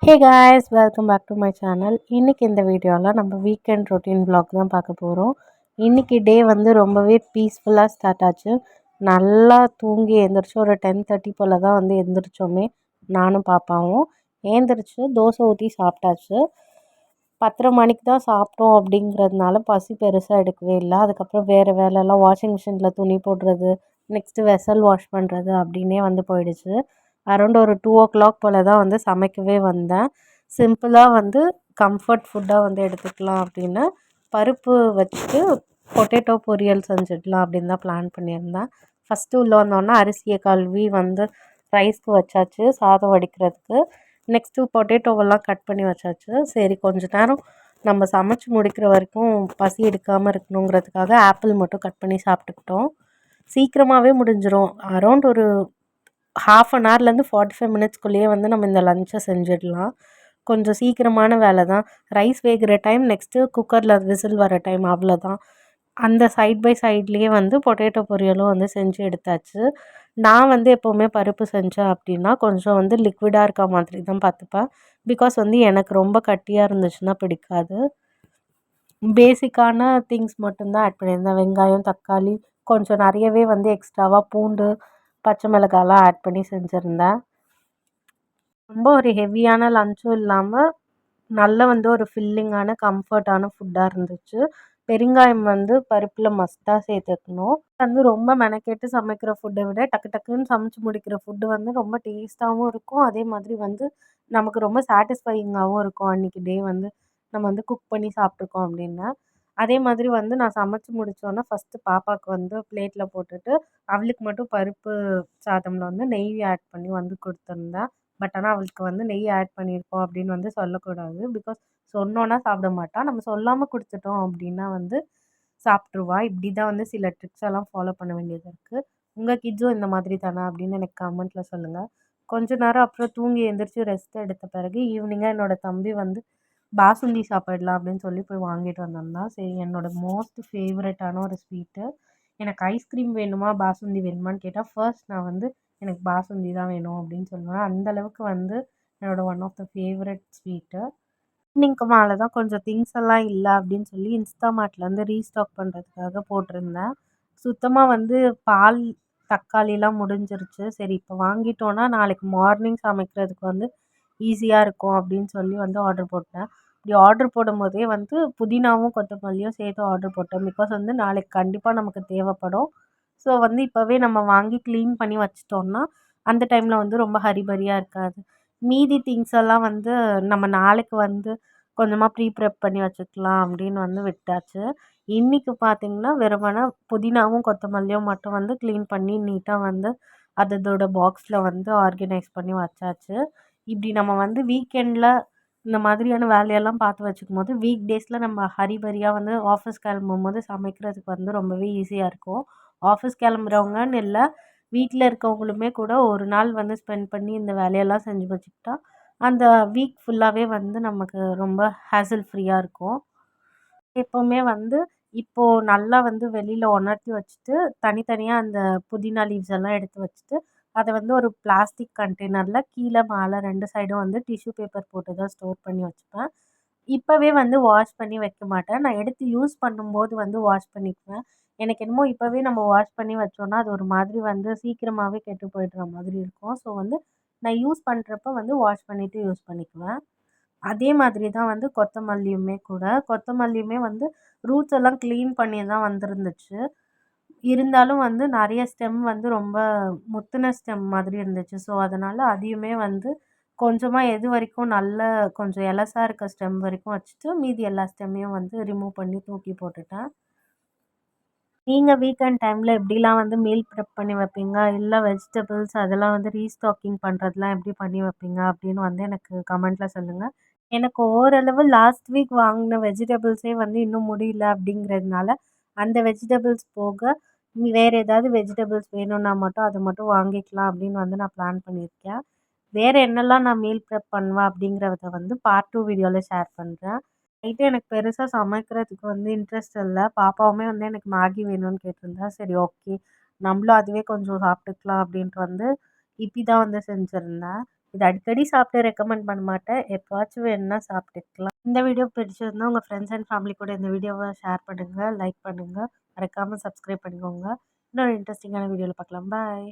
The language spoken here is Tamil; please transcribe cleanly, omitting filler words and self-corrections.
Hey guys, welcome back to my channel. இன்றைக்கி இந்த வீடியோவில் நம்ம வீக்கெண்ட் ரொட்டீன் vlog தான் பார்க்க போகிறோம். இன்றைக்கி டே வந்து ரொம்பவே பீஸ்ஃபுல்லாக ஸ்டார்ட் ஆச்சு. நல்லா தூங்கி எழுந்திரிச்சு ஒரு 10:30 போல் தான் வந்து எழுந்திரிச்சோமே நானும் பாப்பாவும். எழுந்திரிச்சு தோசை ஊற்றி சாப்பிட்டாச்சு. 10:30 மணிக்கு தான் சாப்பிட்டோம் அப்படிங்கிறதுனால பசி பெருசாக எடுக்கவே இல்லை. அதுக்கப்புறம் வேறு வேலைலாம் வாஷிங் மிஷினில் துணி போடுறது, நெக்ஸ்ட்டு வெசல் வாஷ் பண்ணுறது அப்படின்னே வந்து போயிடுச்சு. அரௌண்ட் ஒரு 2:00 போல் தான் வந்து சமைக்கவே வந்தேன். சிம்பிளாக வந்து கம்ஃபர்ட் ஃபுட்டாக வந்து எடுத்துக்கலாம் அப்படின்னு பருப்பு வச்சுட்டு பொட்டேட்டோ பொரியல் செஞ்சிடலாம் அப்படின்னு தான் பிளான் பண்ணியிருந்தேன். ஃபஸ்ட்டு உள்ளே வந்தோடனே அரிசியை கழுவி வந்து ரைஸ்க்கு வச்சாச்சு, சாதம் வடிக்கிறதுக்கு. நெக்ஸ்ட்டு பொட்டேட்டோவெல்லாம் கட் பண்ணி வச்சாச்சு. சரி கொஞ்ச நேரம் நம்ம சமைச்சு முடிக்கிற வரைக்கும் பசி எடுக்காமல் இருக்கணுங்கிறதுக்காக ஆப்பிள் மட்டும் கட் பண்ணி சாப்பிட்டுக்கிட்டோம். சீக்கிரமாகவே முடிஞ்சிடும். அரௌண்ட் ஒரு ½ அன் ஹவர்லேருந்து 45 மினிட்ஸ்க்குள்ளேயே வந்து நம்ம இந்த லஞ்சை செஞ்சிடலாம். கொஞ்சம் சீக்கிரமான வேலை தான். ரைஸ் வேகிற டைம், நெக்ஸ்ட்டு குக்கரில் விசில் வர டைம், அவ்வளோதான். அந்த சைட் பை சைட்லேயே வந்து பொட்டேட்டோ பொரியலும் வந்து செஞ்சு எடுத்தாச்சு. நான் வந்து எப்போவுமே பருப்பு செஞ்சேன் அப்படின்னா கொஞ்சம் வந்து லிக்விடாக இருக்க மாதிரி தான் பார்த்துப்பேன். பிகாஸ் வந்து எனக்கு ரொம்ப கட்டியாக இருந்துச்சுன்னா பிடிக்காது. பேசிக்கான திங்ஸ் மட்டும்தான் ஆட் பண்ணியிருந்தேன். வெங்காயம், தக்காளி, கொஞ்சம் நிறையவே வந்து எக்ஸ்ட்ராவாக பூண்டு, பச்சை மிளகாலாம் ஆட் பண்ணி செஞ்சுருந்தேன். ரொம்ப ஒரு ஹெவியான லஞ்சும் இல்லாமல் நல்ல வந்து ஒரு ஃபில்லிங்கான கம்ஃபர்ட்டான ஃபுட்டாக இருந்துச்சு. பெருங்காயம் வந்து பருப்பில் மஸ்ட்டாக சேர்த்துக்கணும். வந்து ரொம்ப மெனக்கெட்டு சமைக்கிற ஃபுட்டை விட டக்கு டக்குன்னு சமைச்சு முடிக்கிற ஃபுட்டு வந்து ரொம்ப டேஸ்ட்டாகவும் இருக்கும். அதே மாதிரி வந்து நமக்கு ரொம்ப சாட்டிஸ்ஃபையிங்காகவும் இருக்கும். அன்றைக்கி டே வந்து நம்ம வந்து குக் பண்ணி சாப்பிட்ருக்கோம் அப்படின்னா. அதே மாதிரி வந்து நான் சமைச்சு முடித்தோன்னே ஃபஸ்ட்டு பாப்பாவுக்கு வந்து பிளேட்டில் போட்டுட்டு அவளுக்கு மட்டும் பருப்பு சாதமில் வந்து நெய் ஆட் பண்ணி வந்து கொடுத்துருந்தேன். பட் ஆனால் அவளுக்கு வந்து நெய் ஆட் பண்ணியிருக்கோம் அப்படின்னு வந்து சொல்லக்கூடாது. பிகாஸ் சொன்னோன்னா சாப்பிட மாட்டா. நம்ம சொல்லாமல் கொடுத்துட்டோம் அப்படின்னா வந்து சாப்பிட்ருவா. இப்படி தான் வந்து சில ட்ரிக்ஸ் எல்லாம் ஃபாலோ பண்ண வேண்டியது இருக்குது. உங்கள் கிட்ஸும் இந்த மாதிரி தானா அப்படின்னு எனக்கு கமெண்ட்டில் சொல்லுங்கள். கொஞ்ச நேரம் அப்புறம் தூங்கி எழுந்திரிச்சு ரெஸ்ட் எடுத்த பிறகு ஈவினிங்காக என்னோடய தம்பி வந்து பாசுந்தி சாப்பிடலாம் அப்படின்னு சொல்லி போய் வாங்கிட்டு வந்திருந்தான். சரி, என்னோடய மோஸ்ட் ஃபேவரட்டான ஒரு ஸ்வீட்டு. எனக்கு ஐஸ்கிரீம் வேணுமா பாசுந்தி வேணுமான்னு கேட்டால் ஃபர்ஸ்ட் நான் வந்து எனக்கு பாசுந்தி தான் வேணும் அப்படின்னு சொல்லுவேன். அந்தளவுக்கு வந்து என்னோடய one of the favourite sweet. ஈவினிங்க்கு மேலே தான் கொஞ்சம் திங்ஸ் எல்லாம் இல்லை அப்படின்னு சொல்லி இன்ஸ்டாமார்ட்லேருந்து ரீஸ்டாக் பண்ணுறதுக்காக போட்டிருந்தேன். சுத்தமாக வந்து பால், தக்காளிலாம் முடிஞ்சிருச்சு. சரி இப்போ வாங்கிட்டோன்னா நாளைக்கு மார்னிங் சமைக்கிறதுக்கு வந்து ஈஸியாக இருக்கும் அப்படின்னு சொல்லி வந்து ஆர்டர் போட்டேன். இப்படி ஆர்டர் போடும்போதே வந்து புதினாவும் கொத்தமல்லியும் சேர்த்து ஆர்டர் போட்டேன். பிகாஸ் வந்து நாளைக்கு கண்டிப்பாக நமக்கு தேவைப்படும். ஸோ வந்து இப்போவே நம்ம வாங்கி க்ளீன் பண்ணி வச்சிட்டோம்னா அந்த டைமில் வந்து ரொம்ப ஹரிபரியாக இருக்காது. மீதி திங்ஸ் எல்லாம் வந்து நம்ம நாளைக்கு வந்து கொஞ்சமாக ப்ரீ ப்ரெப் பண்ணி வச்சுக்கலாம் அப்படின்னு வந்து விட்டாச்சு. இன்றைக்கி பார்த்திங்கன்னா வெறுமனே புதினாவும் கொத்தமல்லியும் மட்டும் வந்து க்ளீன் பண்ணி நீட்டாக வந்து அதோட பாக்ஸில் வந்து ஆர்கனைஸ் பண்ணி வச்சாச்சு. இப்படி நம்ம வந்து வீக்கெண்டில் இந்த மாதிரியான வேலையெல்லாம் பார்த்து வச்சுக்கும்போது வீக் டேஸில் நம்ம ஹரிபரியாக வந்து ஆஃபீஸ் கிளம்பும்போது சமைக்கிறதுக்கு வந்து ரொம்பவே ஈஸியாக இருக்கும். ஆஃபீஸ் கிளம்புறவங்கன்னு இல்லை, வீட்டில் இருக்கவங்களுமே கூட ஒரு நாள் வந்து ஸ்பெண்ட் பண்ணி இந்த வேலையெல்லாம் செஞ்சு வச்சுக்கிட்டா அந்த வீக் ஃபுல்லாகவே வந்து நமக்கு ரொம்ப ஹேசல் ஃப்ரீயாக இருக்கும். எப்போவுமே வந்து இப்போது நல்லா வந்து வெளியில் உணர்த்தி வச்சுட்டு தனித்தனியாக அந்த புதினா லீவ்ஸ் எல்லாம் எடுத்து வச்சுட்டு அதை வந்து ஒரு பிளாஸ்டிக் கண்டெய்னரில் கீழே மேலே 2 சைடும் வந்து டிஷ்யூ பேப்பர் போட்டு தான் ஸ்டோர் பண்ணி வச்சுப்பேன். இப்போவே வந்து வாஷ் பண்ணி வைக்க மாட்டேன். நான் எடுத்து யூஸ் பண்ணும்போது வந்து வாஷ் பண்ணிக்குவேன். எனக்கு என்னமோ இப்போவே நம்ம வாஷ் பண்ணி வச்சோன்னா அது ஒரு மாதிரி வந்து சீக்கிரமாகவே கெட்டு போயிடுற மாதிரி இருக்கும். ஸோ வந்து நான் யூஸ் பண்ணுறப்ப வந்து வாஷ் பண்ணிவிட்டு யூஸ் பண்ணிக்குவேன். அதே மாதிரி தான் வந்து கொத்தமல்லியுமே வந்து ரூட்ஸ் எல்லாம் க்ளீன் பண்ணி தான் வந்திருந்துச்சு. இருந்தாலும் வந்து நிறைய ஸ்டெம் வந்து ரொம்ப முத்தின ஸ்டெம் மாதிரி இருந்துச்சு. ஸோ அதனால் அதையுமே வந்து கொஞ்சமாக எது வரைக்கும் நல்ல கொஞ்சம் எலசா இருக்க ஸ்டெம் வரைக்கும் வச்சுட்டு மீதி எல்லா ஸ்டெம்மையும் வந்து ரிமூவ் பண்ணி தூக்கி போட்டுட்டேன். நீங்கள் வீக்கெண்ட் டைமில் எப்படிலாம் வந்து மீல் ப்ரெப் பண்ணி வைப்பீங்க? இல்லை வெஜிடபிள்ஸ் அதெல்லாம் வந்து ரீஸ்டாக்கிங் பண்ணுறதுலாம் எப்படி பண்ணி வைப்பீங்க? அப்படின்னு வந்து எனக்கு கமெண்ட்டில் சொல்லுங்கள். எனக்கு ஓரளவு லாஸ்ட் வீக் வாங்கின வெஜிடபிள்ஸே வந்து இன்னும் முடியல அப்படிங்கிறதுனால அந்த வெஜிடபிள்ஸ் போக வேறு ஏதாவது வெஜிடபிள்ஸ் வேணும்னா மட்டும் அதை மட்டும் வாங்கிக்கலாம் அப்படின்னு வந்து நான் பிளான் பண்ணியிருக்கேன். வேறு என்னெல்லாம் நான் மீல் ப்ரெப் பண்ணுவேன் அப்படிங்கிறத வந்து பார்ட் 2 வீடியோவில் ஷேர் பண்ணுறேன். நைட்டு எனக்கு பெருசாக சமைக்கிறதுக்கு வந்து இன்ட்ரெஸ்ட் இல்லை. பாப்பாவுமே வந்து எனக்கு மேகி வேணும்னு கேட்டிருந்தா. சரி ஓகே, நம்மளும் அதுவே கொஞ்சம் சாப்பிட்டுக்கலாம் அப்படின்ட்டு வந்து இப்பி தான் வந்து செஞ்சுருந்தேன். இது அடிக்கடி சாப்பிட்டு ரெக்கமெண்ட் பண்ண மாட்டேன். எப்போவாச்சும் வேணும்னா சாப்பிட்டுக்கலாம். இந்த வீடியோ பிடிச்சிருந்தா உங்கள் ஃப்ரெண்ட்ஸ் அண்ட் ஃபேமிலி கூட இந்த வீடியோவை ஷேர் பண்ணுங்கள், லைக் பண்ணுங்கள், மறக்காமல் சப்ஸ்கிரைப் பண்ணிக்கோங்க. இன்னொரு இன்ட்ரெஸ்டிங்கான வீடியோவில் பார்க்கலாம். பாய்.